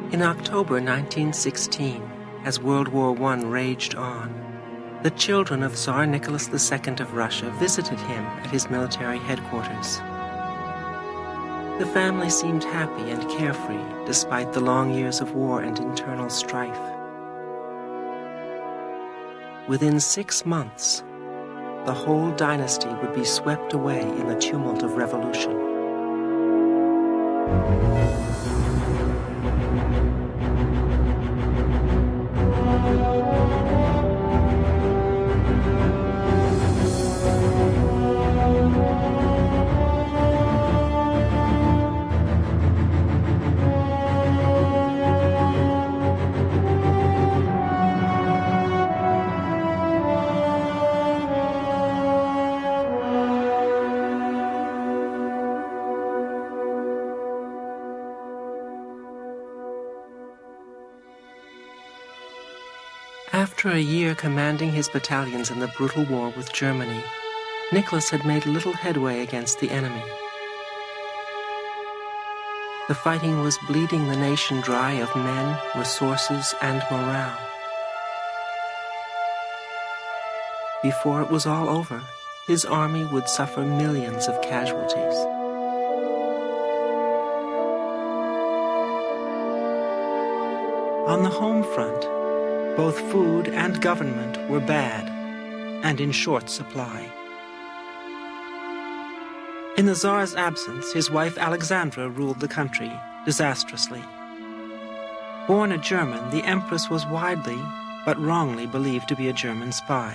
In October 1916, as World War I raged on, the children of Tsar Nicholas II of Russia visited him at his military headquarters. The family seemed happy and carefree despite the long years of war and internal strife. Within 6 months, the whole dynasty would be swept away in the tumult of revolution. After a year commanding his battalions in the brutal war with Germany, Nicholas had made little headway against the enemy. The fighting was bleeding the nation dry of men, resources, and morale. Before it was all over, his army would suffer millions of casualties. On the home front, both food and government were bad and in short supply. In the Tsar's absence, his wife Alexandra ruled the country disastrously. Born a German, the Empress was widely, but wrongly believed to be a German spy.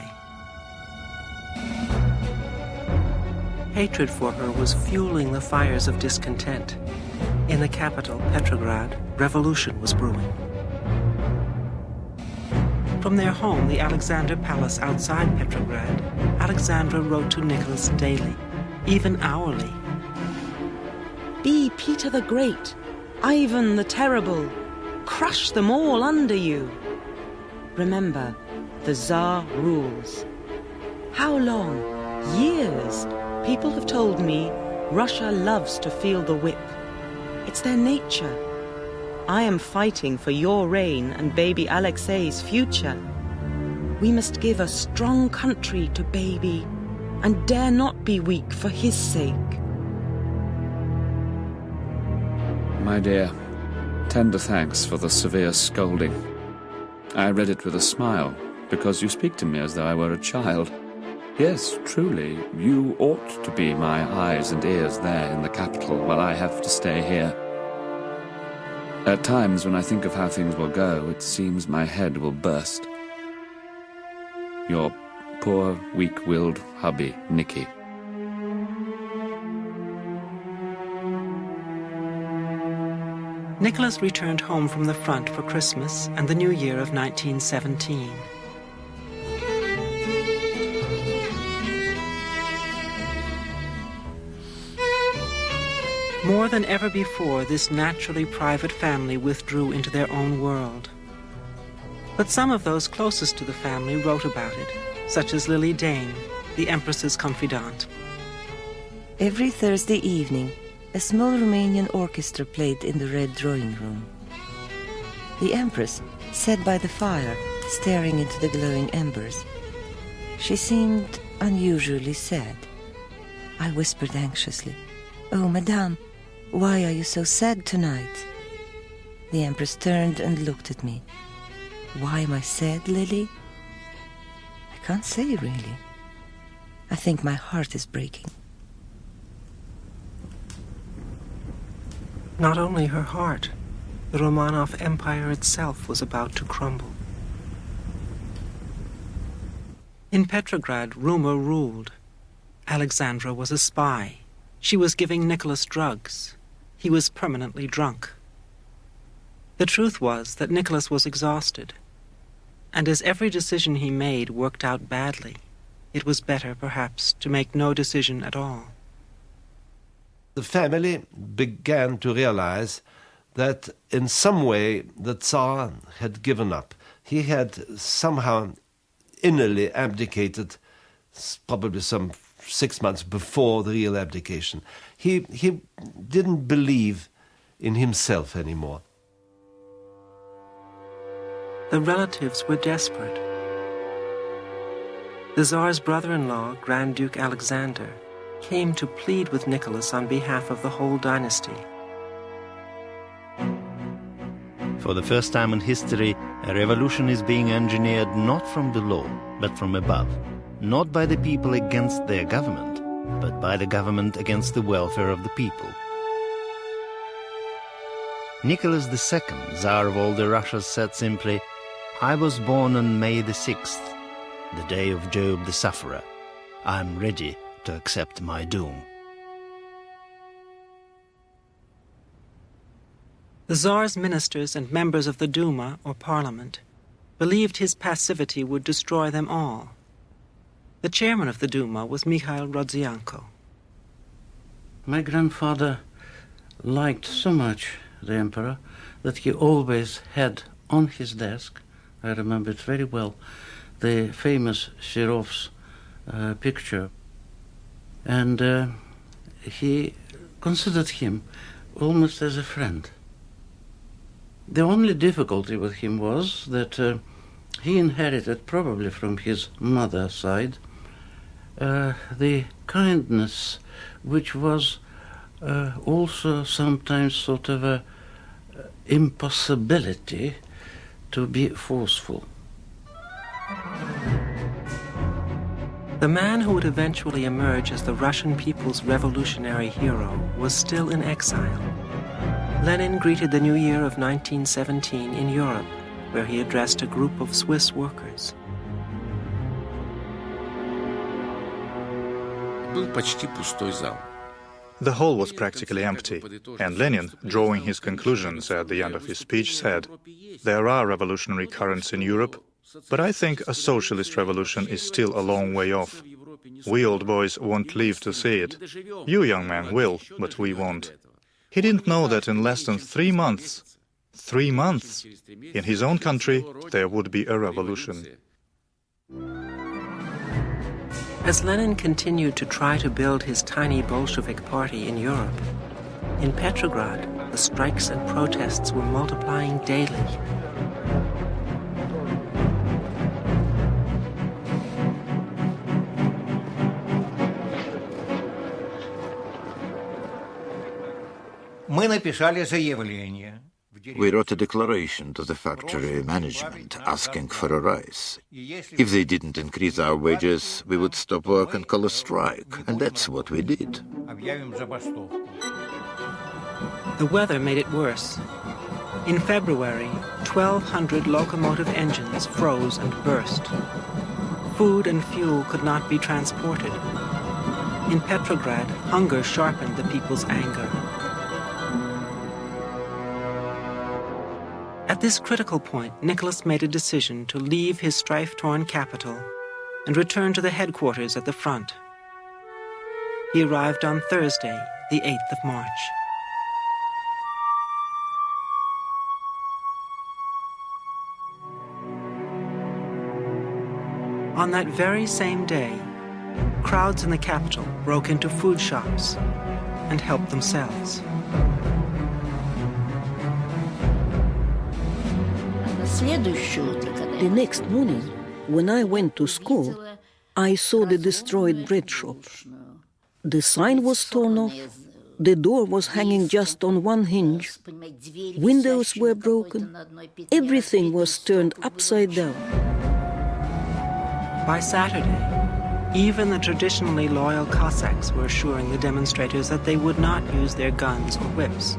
Hatred for her was fueling the fires of discontent. In the capital, Petrograd, revolution was brewing. From their home, the Alexander Palace outside Petrograd, Alexandra wrote to Nicholas daily, even hourly. Be Peter the Great, Ivan the Terrible, crush them all under you. Remember, the Tsar rules. How long? Years. People have told me Russia loves to feel the whip. It's their nature. I am fighting for your reign and baby Alexei's future. We must give a strong country to baby and dare not be weak for his sake. My dear, tender thanks for the severe scolding. I read it with a smile, because you speak to me as though I were a child. Yes, truly, you ought to be my eyes and ears there in the capital while I have to stay here. At times, when I think of how things will go, it seems my head will burst. Your poor, weak-willed hubby, Nicky. Nicholas returned home from the front for Christmas and the new year of 1917. More than ever before, this naturally private family withdrew into their own world. But some of those closest to the family wrote about it, such as Lily Dane, the Empress's confidant. Every Thursday evening, a small Romanian orchestra played in the Red Drawing Room. The Empress sat by the fire, staring into the glowing embers. She seemed unusually sad. I whispered anxiously, "Oh, Madame, why are you so sad tonight?" The Empress turned and looked at me. "Why am I sad, Lily? I can't say, really. I think my heart is breaking." Not only her heart, the Romanov Empire itself was about to crumble. In Petrograd, rumor ruled. Alexandra was a spy. She was giving Nicholas drugs. He was permanently drunk. The truth was that Nicholas was exhausted, and as every decision he made worked out badly, it was better, perhaps, to make no decision at all. The family began to realize that in some way the Tsar had given up. He had somehow innerly abdicated, probably some 6 months before the real abdication. He didn't believe in himself anymore. The relatives were desperate. The Tsar's brother-in-law, Grand Duke Alexander, came to plead with Nicholas on behalf of the whole dynasty. For the first time in history, a revolution is being engineered not from below, but from above. Not by the people against their government, but by the government against the welfare of the people. Nicholas II, Tsar of all the Russias, said simply, "I was born on May the 6th, the day of Job the sufferer. I am ready to accept my doom." The Tsar's ministers and members of the Duma, or parliament, believed his passivity would destroy them all. The chairman of the Duma was Mikhail Rodzianko. My grandfather liked so much the emperor that he always had on his desk, I remember it very well, the famous Serov's picture. And he considered him almost as a friend. The only difficulty with him was that he inherited, probably from his mother's side, the kindness, which was also sometimes sort of a impossibility to be forceful. The man who would eventually emerge as the Russian people's revolutionary hero was still in exile. Lenin greeted the new year of 1917 in Europe, where he addressed a group of Swiss workers. The hall was practically empty, and Lenin, drawing his conclusions at the end of his speech, said, "There are revolutionary currents in Europe, but I think a socialist revolution is still a long way off. We old boys won't live to see it. You young men will, but we won't." He didn't know that in less than 3 months, in his own country, there would be a revolution. As Lenin continued to try to build his tiny Bolshevik party in Europe, in Petrograd, the strikes and protests were multiplying daily. We wrote a declaration to the factory management asking for a rise. If they didn't increase our wages, we would stop work and call a strike, and that's what we did. The weather made it worse. In February, 1,200 locomotive engines froze and burst. Food and fuel could not be transported. In Petrograd, hunger sharpened the people's anger. At this critical point, Nicholas made a decision to leave his strife-torn capital and return to the headquarters at the front. He arrived on Thursday, the 8th of March. On that very same day, crowds in the capital broke into food shops and helped themselves. The next morning, when I went to school, I saw the destroyed bread shop. The sign was torn off, the door was hanging just on one hinge, windows were broken, everything was turned upside down. By Saturday, even the traditionally loyal Cossacks were assuring the demonstrators that they would not use their guns or whips.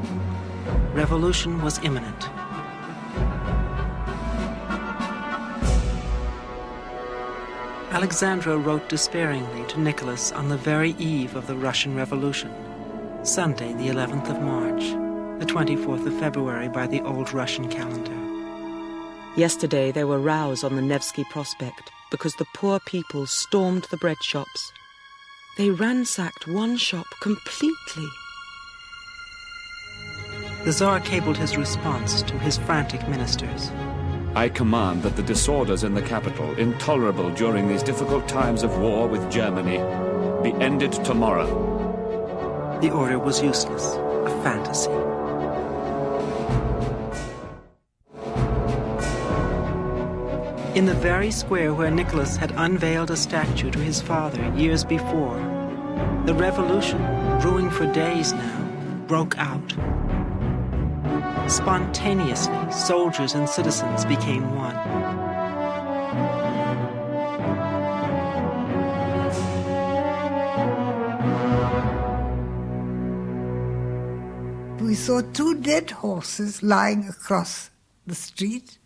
Revolution was imminent. Alexandra wrote despairingly to Nicholas on the very eve of the Russian Revolution, Sunday, the 11th of March, the 24th of February by the old Russian calendar. Yesterday there were rows on the Nevsky Prospect because the poor people stormed the bread shops. They ransacked one shop completely. The Tsar cabled his response to his frantic ministers. I command that the disorders in the capital, intolerable during these difficult times of war with Germany, be ended tomorrow. The order was useless, a fantasy. In the very square where Nicholas had unveiled a statue to his father years before, the revolution, brewing for days now, broke out. Spontaneously, soldiers and citizens became one. We saw 2 dead horses lying across the street,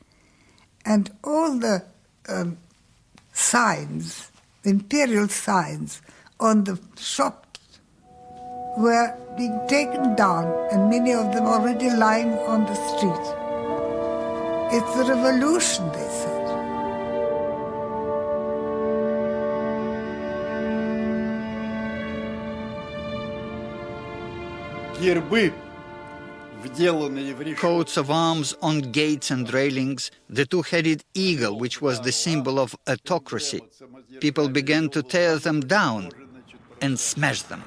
and all the signs, imperial signs on the shops were being taken down, and many of them already lying on the street. It's a revolution, they said. Coats of arms on gates and railings, the 2-headed eagle, which was the symbol of autocracy. People began to tear them down and smash them.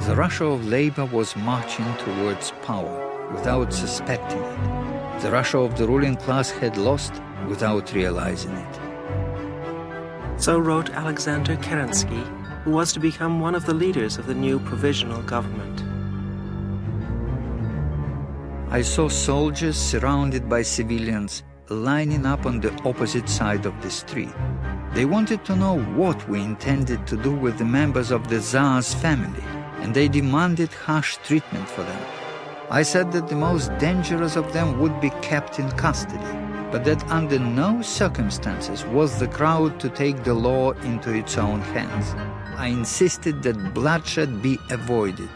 The Russia of labor was marching towards power without suspecting it. The Russia of the ruling class had lost without realizing it. So wrote Alexander Kerensky, who was to become one of the leaders of the new provisional government. I saw soldiers surrounded by civilians lining up on the opposite side of the street. They wanted to know what we intended to do with the members of the Tsar's family, and they demanded harsh treatment for them. I said that the most dangerous of them would be kept in custody, but that under no circumstances was the crowd to take the law into its own hands. I insisted that bloodshed be avoided.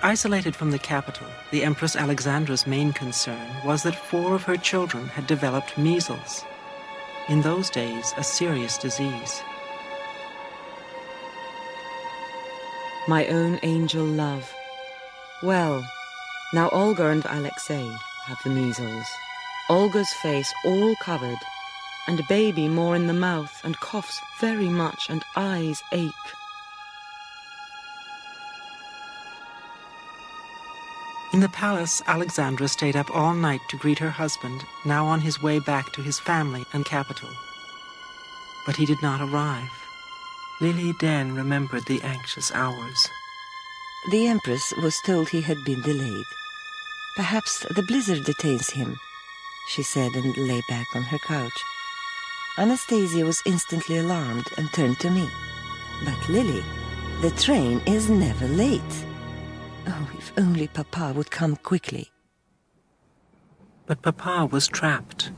Isolated from the capital, the Empress Alexandra's main concern was that 4 of her children had developed measles. In those days, a serious disease. My own angel love. Well, now Olga and Alexei have the measles. Olga's face all covered, and baby more in the mouth and coughs very much and eyes ache. In the palace, Alexandra stayed up all night to greet her husband, now on his way back to his family and capital. But he did not arrive. Lily then remembered the anxious hours. The Empress was told he had been delayed. Perhaps the blizzard detains him, she said, and lay back on her couch. Anastasia was instantly alarmed and turned to me. But Lily, the train is never late. Oh, if only Papa would come quickly. But Papa was trapped.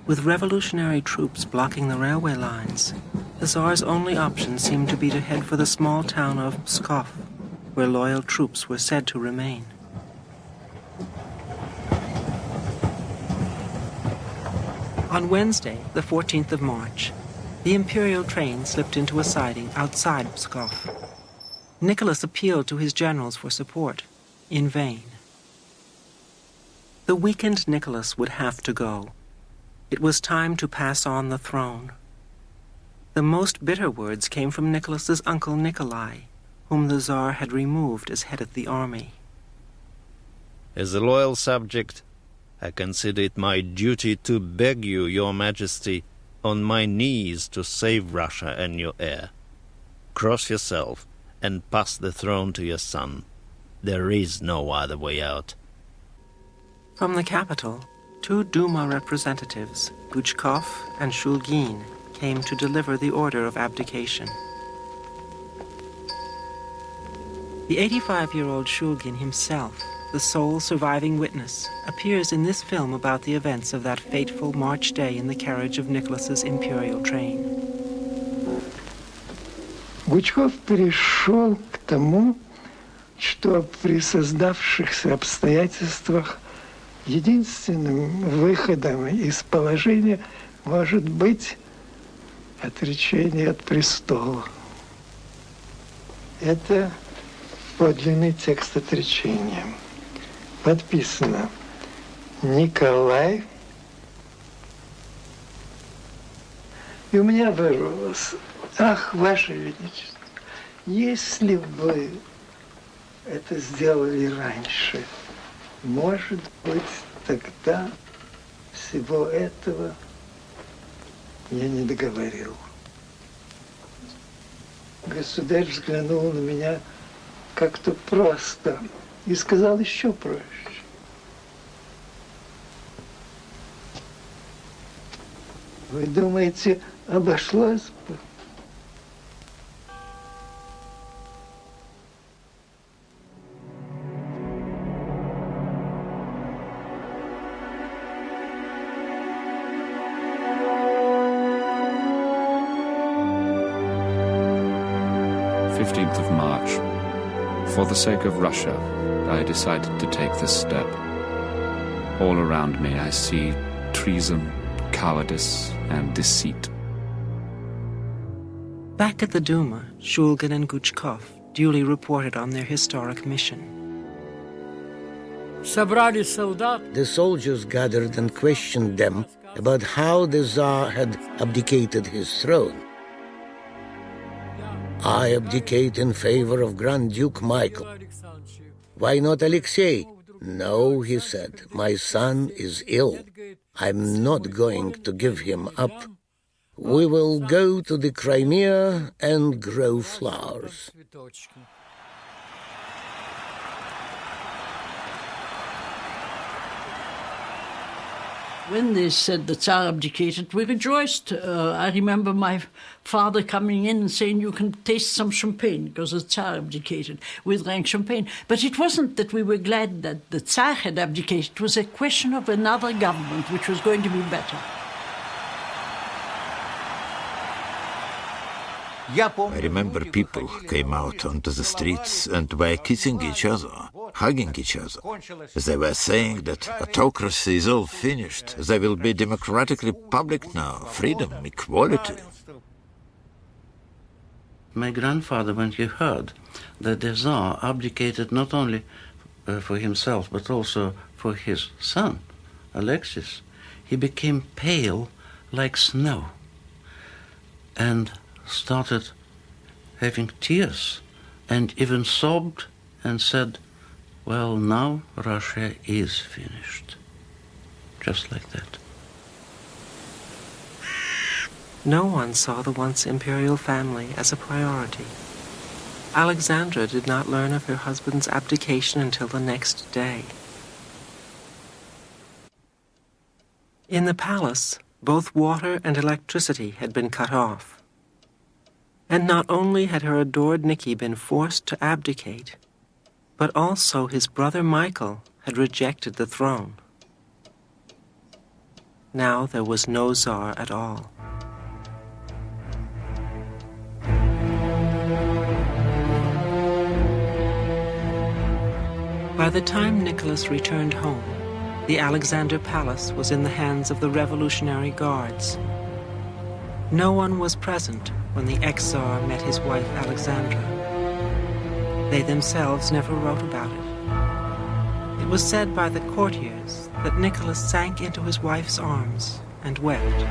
With revolutionary troops blocking the railway lines, the Tsar's only option seemed to be to head for the small town of Pskov, where loyal troops were said to remain. On Wednesday, the 14th of March, the imperial train slipped into a siding outside Pskov. Nicholas appealed to his generals for support, in vain. The weakened Nicholas would have to go. It was time to pass on the throne. The most bitter words came from Nicholas's uncle Nikolai, whom the Tsar had removed as head of the army. As a loyal subject, I consider it my duty to beg you, Your Majesty, on my knees to save Russia and your heir. Cross yourself and pass the throne to your son. There is no other way out. From the capital, 2 Duma representatives, Guchkov and Shulgin, came to deliver the order of abdication. The 85-year-old Shulgin himself, the sole surviving witness, appears in this film about the events of that fateful March day in the carriage of Nicholas's imperial train. Гучков пришел к тому, что при создавшихся обстоятельствах единственным выходом из положения может быть отречение от престола. Это подлинный текст отречения. Подписано Николай И у меня вырвалось: ах, Ваше Величество, если бы это сделали раньше, может быть, тогда всего этого я не договорил. Государь взглянул на меня как-то просто и сказал еще проще. Вы думаете, обошлось бы? Of March. For the sake of Russia, I decided to take this step. All around me I see treason, cowardice, and deceit. Back at the Duma, Shulgin and Guchkov duly reported on their historic mission. The soldiers gathered and questioned them about how the Tsar had abdicated his throne. I abdicate in favor of Grand Duke Michael. Why not Alexei? No, he said, my son is ill. I'm not going to give him up. We will go to the Crimea and grow flowers. When they said the Tsar abdicated, we rejoiced. I remember my father coming in and saying, you can taste some champagne, because the Tsar abdicated. We drank champagne. But it wasn't that we were glad that the Tsar had abdicated. It was a question of another government, which was going to be better. I remember people came out onto the streets and were kissing each other, hugging each other. They were saying that autocracy is all finished. There will be democratic republic now, freedom, equality. My grandfather, when he heard that the Tsar abdicated not only for himself, but also for his son, Alexis, he became pale like snow and started having tears and even sobbed and said, well, now Russia is finished. Just like that. No one saw the once imperial family as a priority. Alexandra did not learn of her husband's abdication until the next day. In the palace, both water and electricity had been cut off. And not only had her adored Nicky been forced to abdicate, but also his brother Michael had rejected the throne. Now there was no Tsar at all. By the time Nicholas returned home, the Alexander Palace was in the hands of the Revolutionary Guards. No one was present when the ex-Tsar met his wife Alexandra. They themselves never wrote about it. It was said by the courtiers that Nicholas sank into his wife's arms and wept.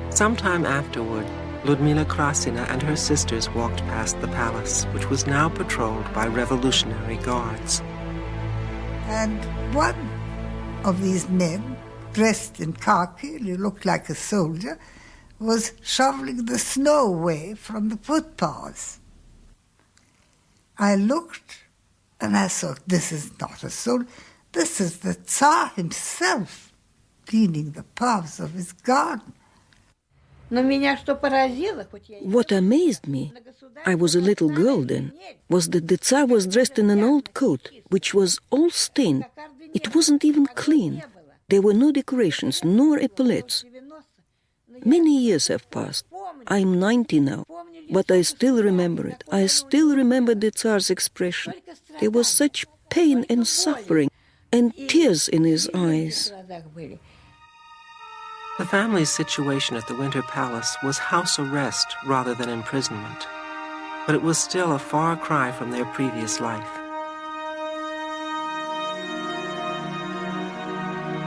Sometime afterward, Ludmila Krasina and her sisters walked past the palace, which was now patrolled by Revolutionary Guards. And one of these men, dressed in khaki, he looked like a soldier, was shoveling the snow away from the footpaths. I looked and I thought, this is not a soldier, this is the Tsar himself cleaning the paths of his garden. What amazed me, I was a little girl then, was that the Tsar was dressed in an old coat, which was all stained. It wasn't even clean. There were no decorations, nor epaulets. Many years have passed. I'm 90 now, but I still remember it. I still remember the Tsar's expression. There was such pain and suffering, and tears in his eyes. The family's situation at the Winter Palace was house arrest rather than imprisonment, but it was still a far cry from their previous life.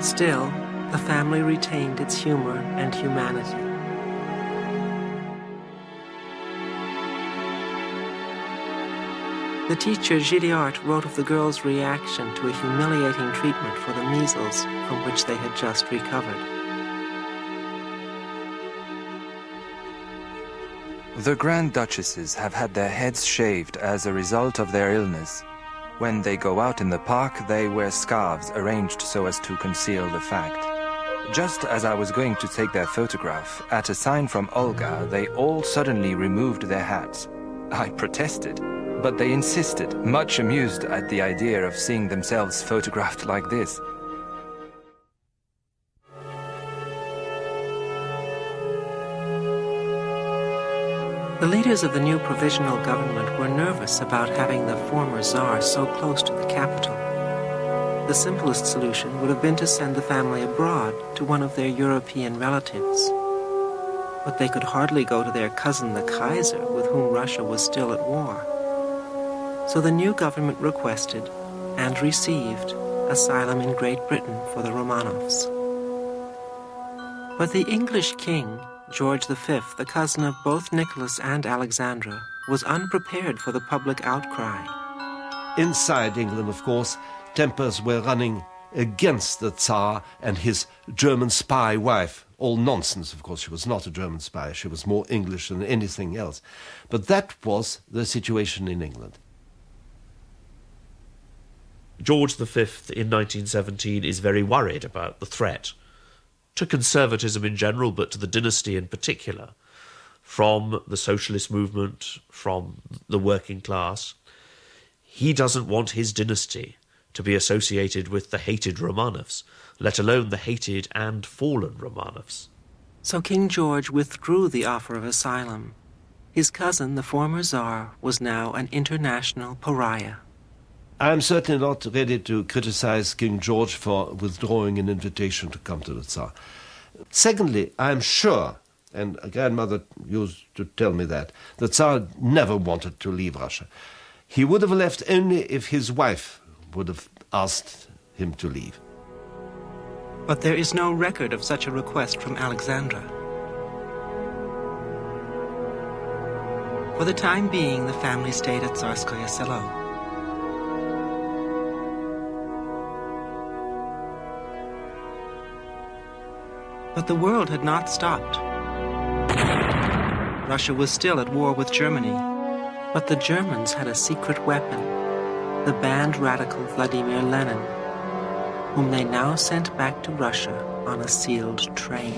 Still, the family retained its humor and humanity. The teacher Gilliard wrote of the girls' reaction to a humiliating treatment for the measles from which they had just recovered. The Grand Duchesses have had their heads shaved as a result of their illness. When they go out in the park, they wear scarves arranged so as to conceal the fact. Just as I was going to take their photograph, at a sign from Olga, they all suddenly removed their hats. I protested, but they insisted, much amused at the idea of seeing themselves photographed like this. The leaders of the new provisional government were nervous about having the former Tsar so close to the capital. The simplest solution would have been to send the family abroad to one of their European relatives. But they could hardly go to their cousin the Kaiser, with whom Russia was still at war. So the new government requested, and received, asylum in Great Britain for the Romanovs. But the English king, George V, the cousin of both Nicholas and Alexandra, was unprepared for the public outcry. Inside England, of course, tempers were running against the Tsar and his German spy wife. All nonsense, of course. She was not a German spy. She was more English than anything else. But that was the situation in England. George V in 1917 is very worried about the threat to conservatism in general, but to the dynasty in particular, from the socialist movement, from the working class. He doesn't want his dynasty to be associated with the hated Romanovs, let alone the hated and fallen Romanovs. So King George withdrew the offer of asylum. His cousin, the former Tsar, was now an international pariah. I'm certainly not ready to criticize King George for withdrawing an invitation to come to the Tsar. Secondly, I'm sure, and a grandmother used to tell me that, the Tsar never wanted to leave Russia. He would have left only if his wife would have asked him to leave. But there is no record of such a request from Alexandra. For the time being, the family stayed at Tsarskoye Selo. But the world had not stopped. Russia was still at war with Germany, but the Germans had a secret weapon, the banned radical Vladimir Lenin, whom they now sent back to Russia on a sealed train.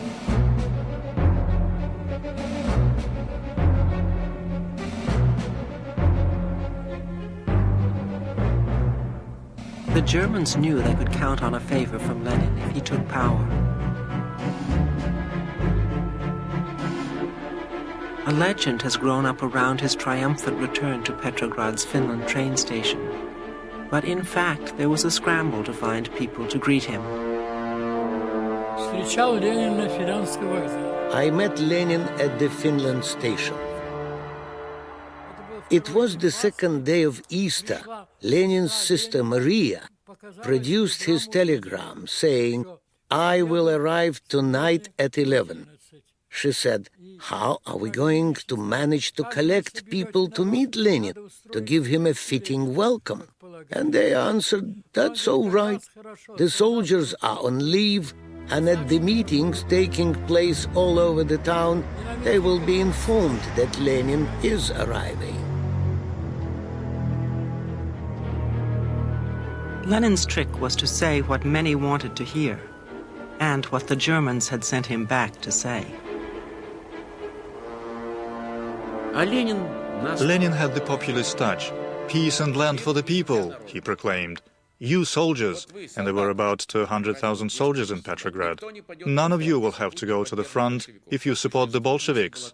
The Germans knew they could count on a favor from Lenin if he took power. A legend has grown up around his triumphant return to Petrograd's Finland train station. But in fact, there was a scramble to find people to greet him. I met Lenin at the Finland station. It was the second day of Easter. Lenin's sister Maria produced his telegram saying, "I will arrive tonight at 11. She said, "How are we going to manage to collect people to meet Lenin, to give him a fitting welcome?" And they answered, "That's all right. The soldiers are on leave, and at the meetings taking place all over the town, they will be informed that Lenin is arriving." Lenin's trick was to say what many wanted to hear, and what the Germans had sent him back to say. Lenin had the populist touch. Peace and land for the people, he proclaimed. You soldiers, and there were about 200,000 soldiers in Petrograd, none of you will have to go to the front if you support the Bolsheviks.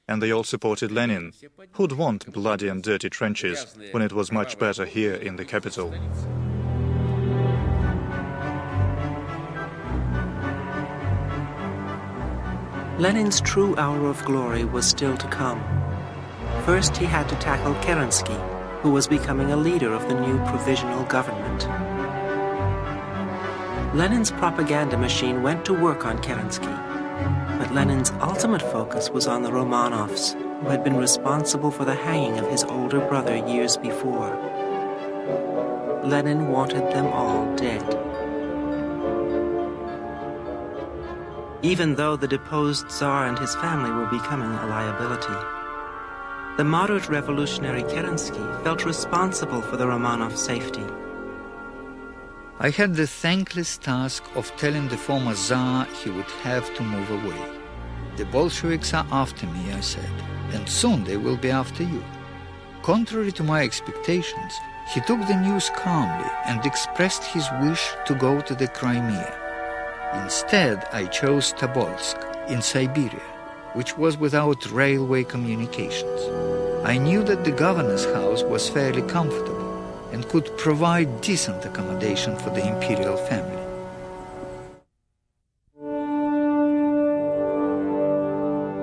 And they all supported Lenin. Who'd want bloody and dirty trenches when it was much better here in the capital? Lenin's true hour of glory was still to come. First, he had to tackle Kerensky, who was becoming a leader of the new provisional government. Lenin's propaganda machine went to work on Kerensky, but Lenin's ultimate focus was on the Romanovs, who had been responsible for the hanging of his older brother years before. Lenin wanted them all dead. Even though the deposed Tsar and his family were becoming a liability, the moderate revolutionary Kerensky felt responsible for the Romanovs' safety. I had the thankless task of telling the former Tsar he would have to move away. The Bolsheviks are after me, I said, and soon they will be after you. Contrary to my expectations, he took the news calmly and expressed his wish to go to the Crimea. Instead, I chose Tobolsk in Siberia, which was without railway communications. I knew that the governor's house was fairly comfortable and could provide decent accommodation for the imperial family.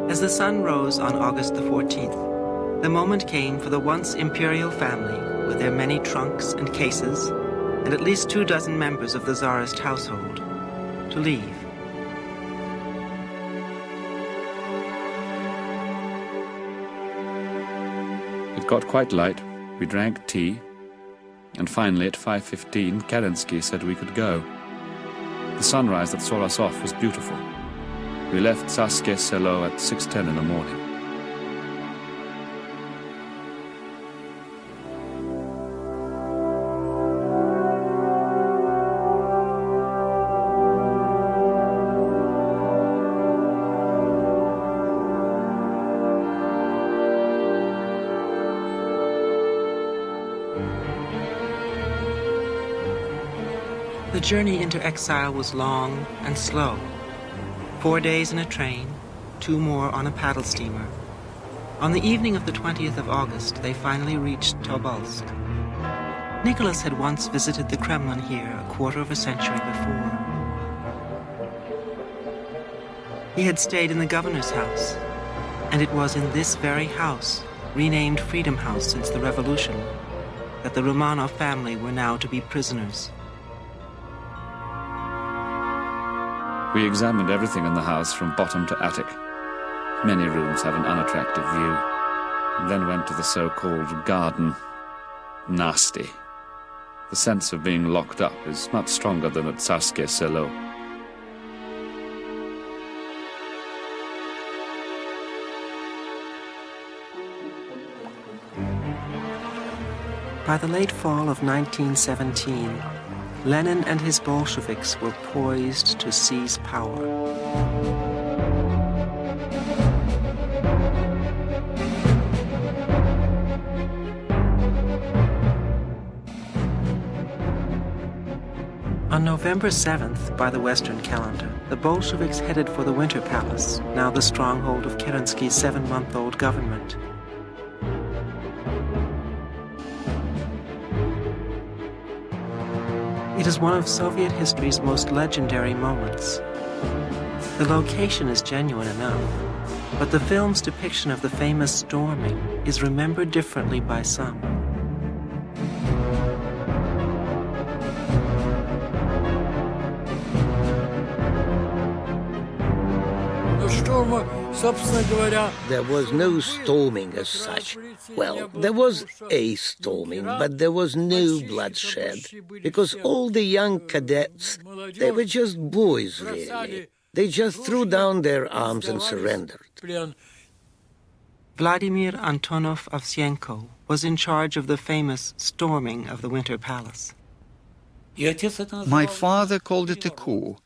As the sun rose on August the 14th, the moment came for the once imperial family, with their many trunks and cases, and at least 24 members of the Tsarist household, to leave. It got quite light. We drank tea. And finally, at 5:15, Kerensky said we could go. The sunrise that saw us off was beautiful. We left Tsarskoye Selo at 6:10 in the morning. The journey into exile was long and slow. 4 days in a train, 2 more on a paddle steamer. On the evening of the 20th of August, they finally reached Tobolsk. Nicholas had once visited the Kremlin here a quarter of a century before. He had stayed in the governor's house, and it was in this very house, renamed Freedom House since the Revolution, that the Romanov family were now to be prisoners. We examined everything in the house from bottom to attic. Many rooms have an unattractive view. Then went to the so-called garden. Nasty. The sense of being locked up is much stronger than at Tsarskoye Selo. By the late fall of 1917, Lenin and his Bolsheviks were poised to seize power. On November 7th, by the Western calendar, the Bolsheviks headed for the Winter Palace, now the stronghold of Kerensky's 7-month-old government. It is one of Soviet history's most legendary moments. The location is genuine enough, but the film's depiction of the famous storming is remembered differently by some. There was no storming as such. Well, there was a storming, but there was no bloodshed, because all the young cadets, they were just boys, really. They just threw down their arms and surrendered. Vladimir Antonov Ovsienko was in charge of the famous storming of the Winter Palace. My father called it a coup,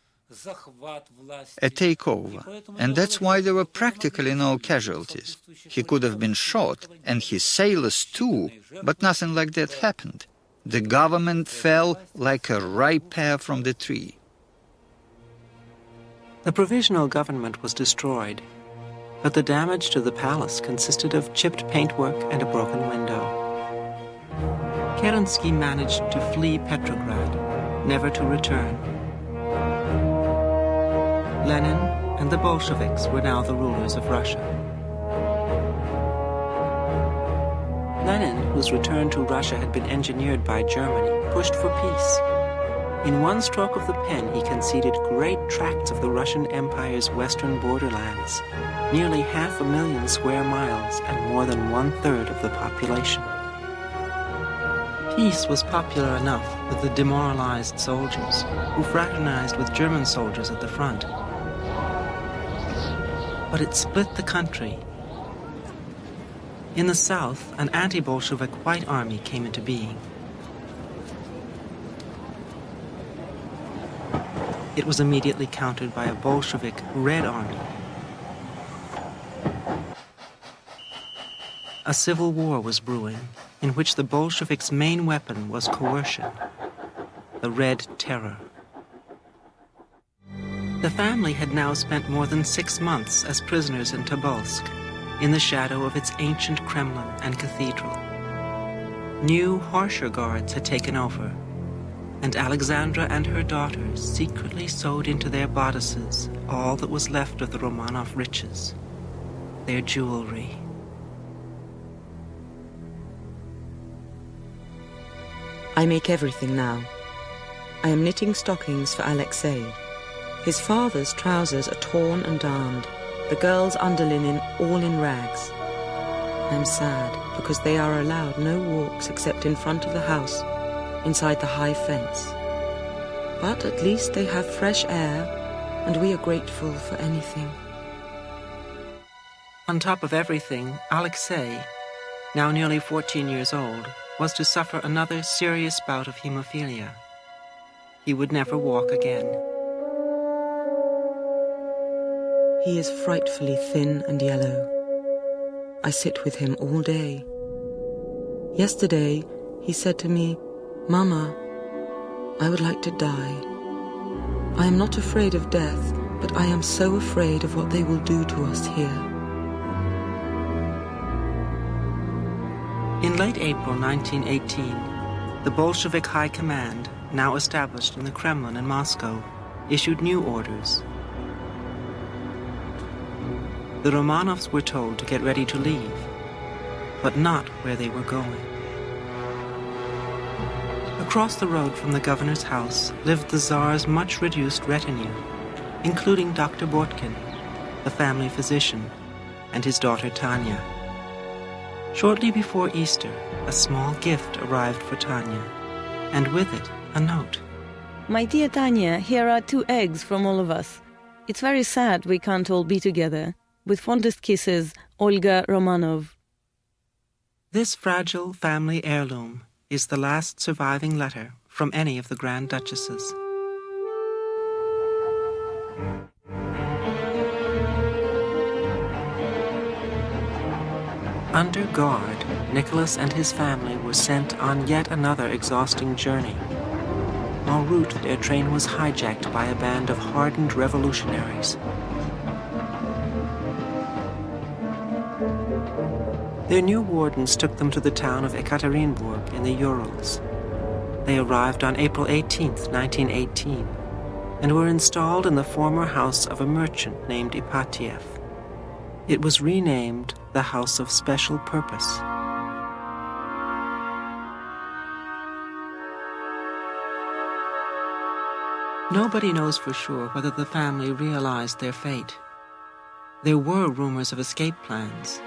a takeover, and that's why there were practically no casualties. He could have been shot, and his sailors too, but nothing like that happened. The government fell like a ripe pear from the tree. The provisional government was destroyed, but the damage to the palace consisted of chipped paintwork and a broken window. Kerensky managed to flee Petrograd, never to return. Lenin and the Bolsheviks were now the rulers of Russia. Lenin, whose return to Russia had been engineered by Germany, pushed for peace. In one stroke of the pen, he conceded great tracts of the Russian Empire's western borderlands, nearly 500,000 square miles and more than 1/3 of the population. Peace was popular enough with the demoralized soldiers, who fraternized with German soldiers at the front. But it split the country. In the south, an anti-Bolshevik white army came into being. It was immediately countered by a Bolshevik red army. A civil war was brewing, in which the Bolsheviks' main weapon was coercion, the Red Terror. The family had now spent more than 6 months as prisoners in Tobolsk, in the shadow of its ancient Kremlin and cathedral. New, harsher guards had taken over, and Alexandra and her daughters secretly sewed into their bodices all that was left of the Romanov riches, their jewelry. I make everything now. I am knitting stockings for Alexei. His father's trousers are torn and darned, the girls' underlinen all in rags. I am sad because they are allowed no walks except in front of the house, inside the high fence. But at least they have fresh air, and we are grateful for anything. On top of everything, Alexei, now nearly 14 years old, was to suffer another serious bout of hemophilia. He would never walk again. He is frightfully thin and yellow. I sit with him all day. Yesterday, he said to me, "Mama, I would like to die. I am not afraid of death, but I am so afraid of what they will do to us here." In late April 1918, the Bolshevik High Command, now established in the Kremlin in Moscow, issued new orders. The Romanovs were told to get ready to leave, but not where they were going. Across the road from the governor's house lived the Tsar's much reduced retinue, including Dr. Botkin, the family physician, and his daughter Tanya. Shortly before Easter, a small gift arrived for Tanya, and with it, a note. "My dear Tanya, here are 2 eggs from all of us. It's very sad we can't all be together. With fondest kisses, Olga Romanov." This fragile family heirloom is the last surviving letter from any of the Grand Duchesses. Under guard, Nicholas and his family were sent on yet another exhausting journey. En route, their train was hijacked by a band of hardened revolutionaries. Their new wardens took them to the town of Ekaterinburg in the Urals. They arrived on April 18, 1918, and were installed in the former house of a merchant named Ipatiev. It was renamed the House of Special Purpose. Nobody knows for sure whether the family realized their fate. There were rumors of escape plans,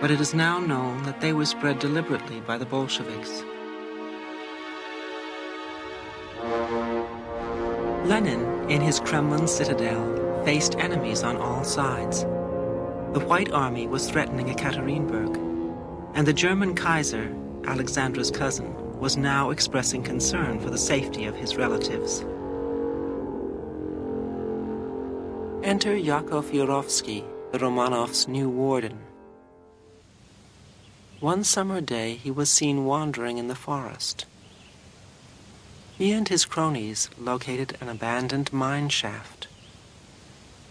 but it is now known that they were spread deliberately by the Bolsheviks. Lenin, in his Kremlin citadel, faced enemies on all sides. The White Army was threatening Ekaterinburg, and the German Kaiser, Alexandra's cousin, was now expressing concern for the safety of his relatives. Enter Yakov Yurovsky, the Romanovs' new warden. One summer day, he was seen wandering in the forest. He and his cronies located an abandoned mine shaft.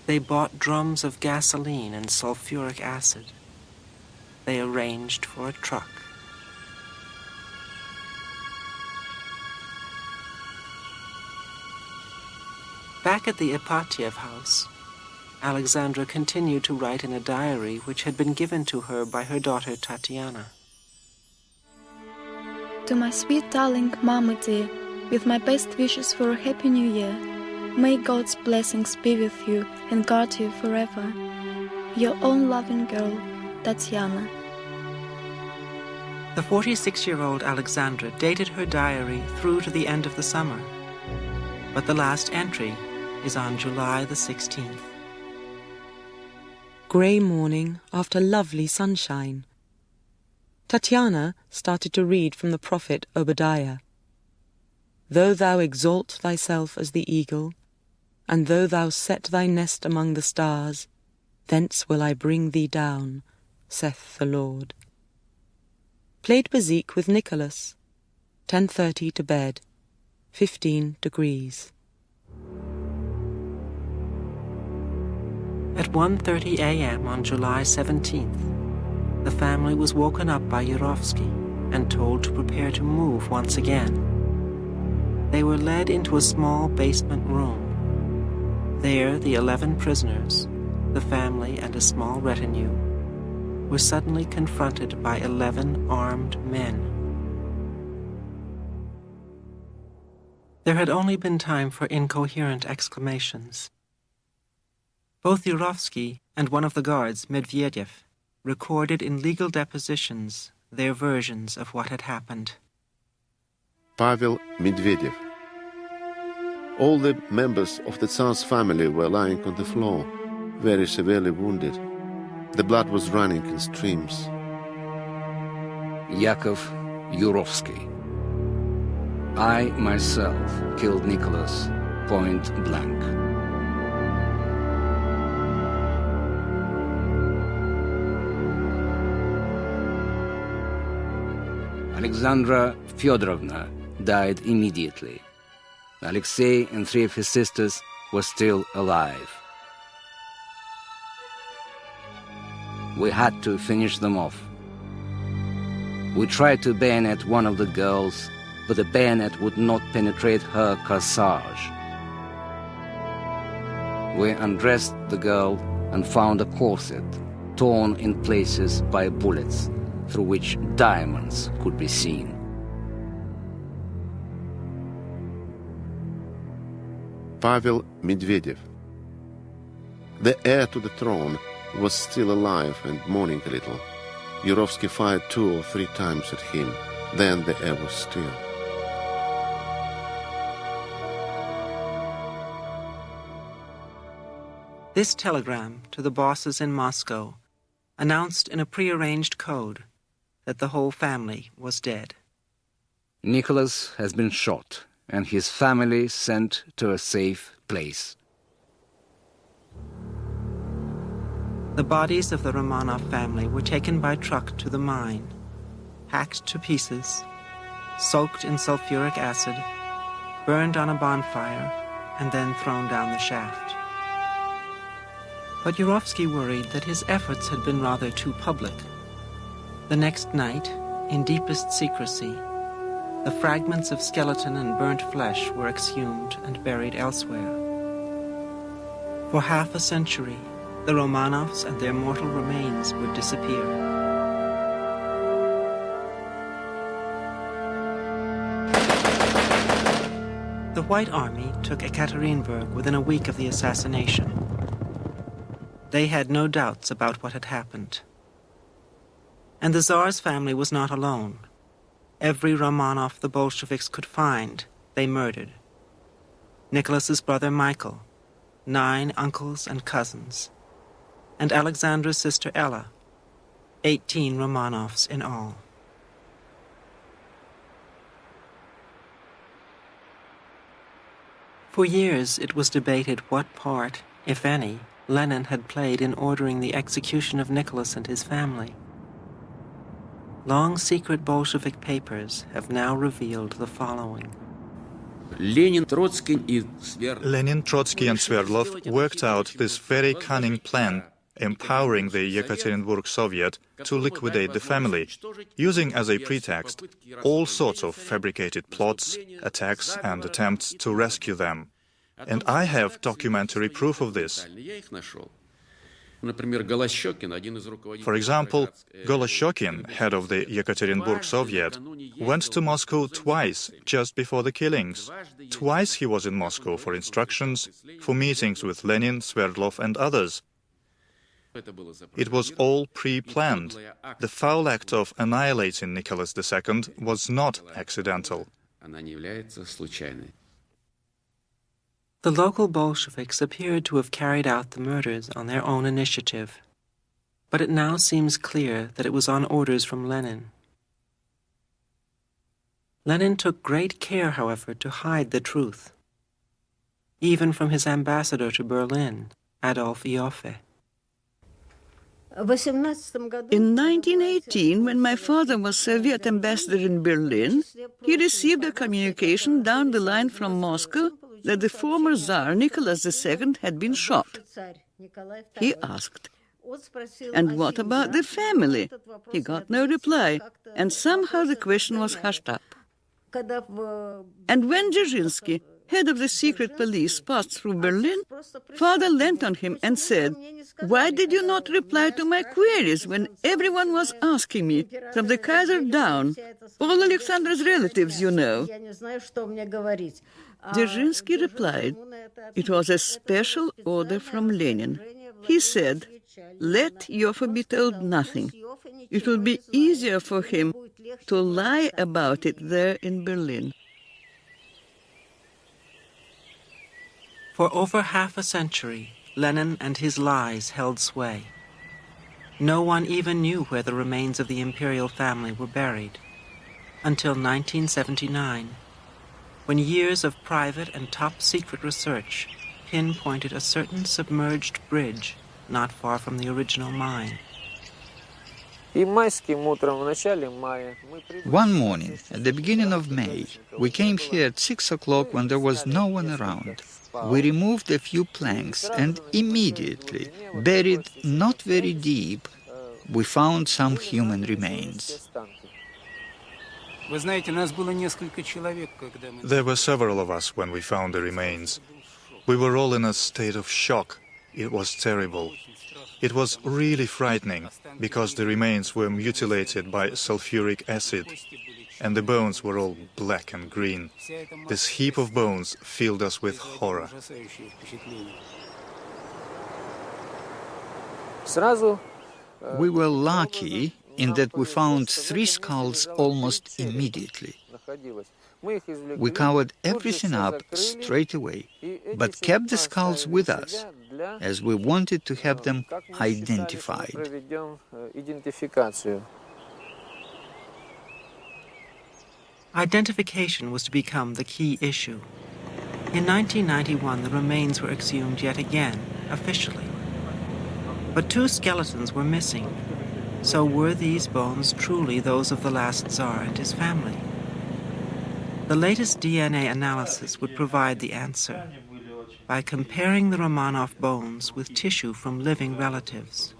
They bought drums of gasoline and sulfuric acid. They arranged for a truck. Back at the Ipatiev house, Alexandra continued to write in a diary which had been given to her by her daughter Tatiana. To my sweet darling Mama dear, with my best wishes for a happy new year, may God's blessings be with you and guard you forever. Your own loving girl, Tatiana. The 46-year-old Alexandra dated her diary through to the end of the summer, but the last entry is on July the 16th. Grey morning after lovely sunshine. Tatiana started to read from the prophet Obadiah. Though thou exalt thyself as the eagle, and though thou set thy nest among the stars, thence will I bring thee down, saith the Lord. Played bezique with Nicholas. 10:30 to bed. 15 degrees. At 1:30 a.m. on July 17th, the family was woken up by Yurovsky and told to prepare to move once again. They were led into a small basement room. There, the 11 prisoners, the family and a small retinue, were suddenly confronted by 11 armed men. There had only been time for incoherent exclamations. Both Yurovsky and one of the guards, Medvedev, recorded in legal depositions their versions of what had happened. Pavel Medvedev. All the members of the Tsar's family were lying on the floor, very severely wounded. The blood was running in streams. Yakov Yurovsky. I myself killed Nicholas point blank. Alexandra Fyodorovna died immediately. Alexei and 3 of his sisters were still alive. We had to finish them off. We tried to bayonet one of the girls, but the bayonet would not penetrate her corsage. We undressed the girl and found a corset torn in places by bullets, through which diamonds could be seen. Pavel Medvedev. The heir to the throne was still alive and mourning a little. Yurovsky fired 2 or 3 times at him. Then the air was still. This telegram to the bosses in Moscow announced in a prearranged code that the whole family was dead. Nicholas has been shot and his family sent to a safe place. The bodies of the Romanov family were taken by truck to the mine, hacked to pieces, soaked in sulfuric acid, burned on a bonfire, and then thrown down the shaft. But Yurovsky worried that his efforts had been rather too public. The next night, in deepest secrecy, the fragments of skeleton and burnt flesh were exhumed and buried elsewhere. For half a century, the Romanovs and their mortal remains would disappear. The White Army took Ekaterinburg within a week of the assassination. They had no doubts about what had happened. And the Tsar's family was not alone. Every Romanov the Bolsheviks could find, they murdered. Nicholas's brother Michael, 9 uncles and cousins, and Alexandra's sister Ella, 18 Romanovs in all. For years it was debated what part, if any, Lenin had played in ordering the execution of Nicholas and his family. Long secret Bolshevik papers have now revealed the following. Lenin, Trotsky, and Sverdlov worked out this very cunning plan, empowering the Yekaterinburg Soviet to liquidate the family, using as a pretext all sorts of fabricated plots, attacks and attempts to rescue them. And I have documentary proof of this. For example, Goloshokin, head of the Yekaterinburg Soviet, went to Moscow twice just before the killings. Twice he was in Moscow for instructions, for meetings with Lenin, Sverdlov and others. It was all pre-planned. The foul act of annihilating Nicholas II was not accidental. The local Bolsheviks appeared to have carried out the murders on their own initiative, but it now seems clear that it was on orders from Lenin. Lenin took great care, however, to hide the truth, even from his ambassador to Berlin, Adolf Ioffe. In 1918, when my father was Soviet ambassador in Berlin, he received a communication down the line from Moscow that the former Tsar, Nicholas II, had been shot. He asked, "And what about the family?" He got no reply, and somehow the question was hushed up. And when Dzerzhinsky, head of the secret police, passed through Berlin, father leant on him and said, "Why did you not reply to my queries when everyone was asking me, from the Kaiser down, all Alexander's relatives, you know?" Dzerzhinsky replied, "It was a special order from Lenin." He said, "Let Ioffe be told nothing. It will be easier for him to lie about it there in Berlin." For over half a century, Lenin and his lies held sway. No one even knew where the remains of the imperial family were buried, until 1979, when years of private and top-secret research pinpointed a certain submerged bridge not far from the original mine. One morning, at the beginning of May, we came here at 6 o'clock when there was no one around. We removed a few planks and immediately, buried not very deep, we found some human remains. There were several of us when we found the remains. We were all in a state of shock. It was terrible. It was really frightening, because the remains were mutilated by sulfuric acid, and the bones were all black and green. This heap of bones filled us with horror. We were lucky in that we found 3 skulls almost immediately. We covered everything up straight away, but kept the skulls with us, as we wanted to have them identified. Identification was to become the key issue. In 1991, the remains were exhumed yet again, officially. But 2 skeletons were missing. So were these bones truly those of the last Tsar and his family? The latest DNA analysis would provide the answer by comparing the Romanov bones with tissue from living relatives.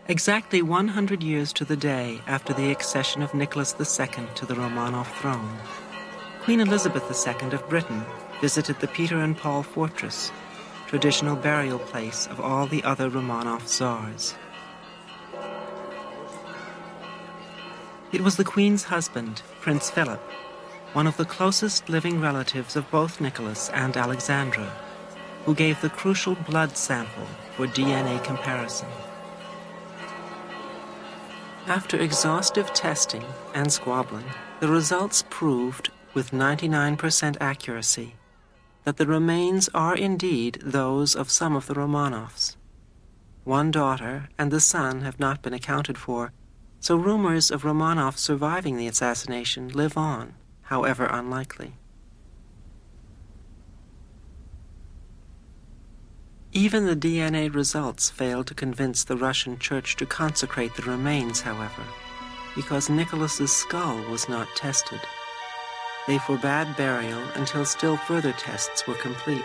Exactly 100 years to the day after the accession of Nicholas II to the Romanov throne, Queen Elizabeth II of Britain visited the Peter and Paul Fortress, traditional burial place of all the other Romanov Tsars. It was the Queen's husband, Prince Philip, one of the closest living relatives of both Nicholas and Alexandra, who gave the crucial blood sample for DNA comparison. After exhaustive testing and squabbling, the results proved with 99% accuracy that the remains are indeed those of some of the Romanovs. One daughter and the son have not been accounted for, so rumors of Romanov surviving the assassination live on, however unlikely. Even the DNA results failed to convince the Russian Church to consecrate the remains, however, because Nicholas's skull was not tested. They forbade burial until still further tests were complete.